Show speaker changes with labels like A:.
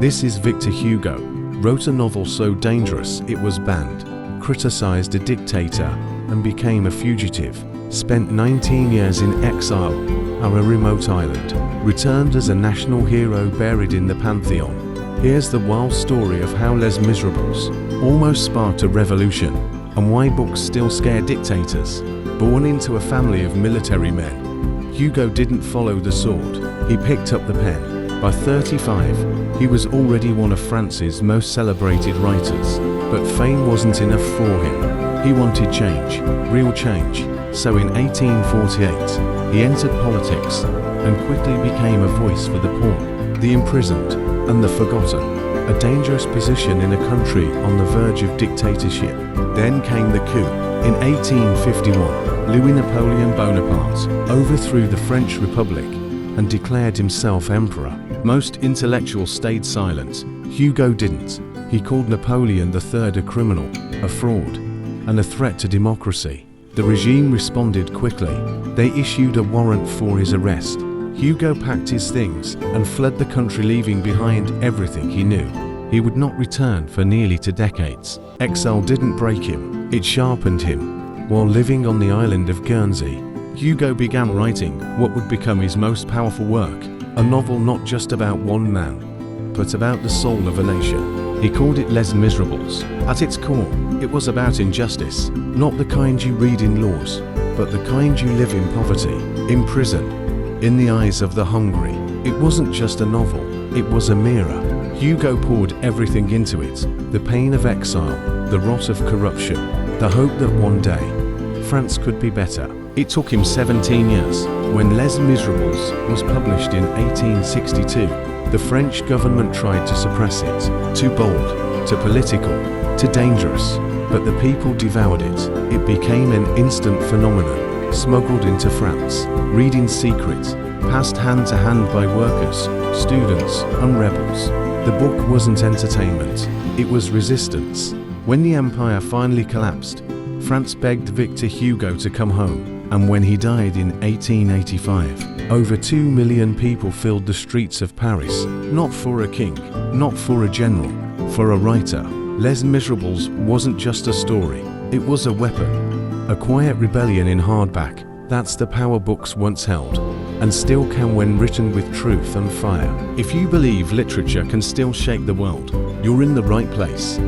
A: This is Victor Hugo, wrote a novel so dangerous it was banned, criticized a dictator, and became a fugitive, spent 19 years in exile on a remote island, returned as a national hero buried in the Pantheon. Here's the wild story of how Les Miserables almost sparked a revolution, and why books still scare dictators. Born into a family of military men, Hugo didn't follow the sword, he picked up the pen. By 35, he was already one of France's most celebrated writers, but fame wasn't enough for him. He wanted change, real change, so in 1848, he entered politics and quickly became a voice for the poor, the imprisoned, and the forgotten, a dangerous position in a country on the verge of dictatorship. Then came the coup. In 1851, Louis Napoleon Bonaparte overthrew the French Republic and declared himself emperor. Most intellectuals stayed silent. Hugo didn't. He called Napoleon III a criminal, a fraud, and a threat to democracy. The regime responded quickly. They issued a warrant for his arrest. Hugo packed his things and fled the country, leaving behind everything he knew. He would not return for nearly 2 decades. Exile didn't break him, it sharpened him. While living on the island of Guernsey, Hugo began writing what would become his most powerful work, a novel not just about one man, but about the soul of a nation. He called it Les Miserables. At its core, it was about injustice, not the kind you read in laws, but the kind you live in poverty, in prison, in the eyes of the hungry. It wasn't just a novel, it was a mirror. Hugo poured everything into it, the pain of exile, the rot of corruption, the hope that one day, France could be better. It took him 17 years. When Les Miserables was published in 1862, the French government tried to suppress it. Too bold, too political, too dangerous. But the people devoured it. It became an instant phenomenon, smuggled into France, read in secret, passed hand to hand by workers, students, and rebels. The book wasn't entertainment, it was resistance. When the empire finally collapsed, France begged Victor Hugo to come home. And when he died in 1885, over 2 million people filled the streets of Paris, not for a king, not for a general, for a writer. Les Miserables wasn't just a story, it was a weapon, a quiet rebellion in hardback. That's the power books once held, and still can when written with truth and fire. If you believe literature can still shake the world, you're in the right place.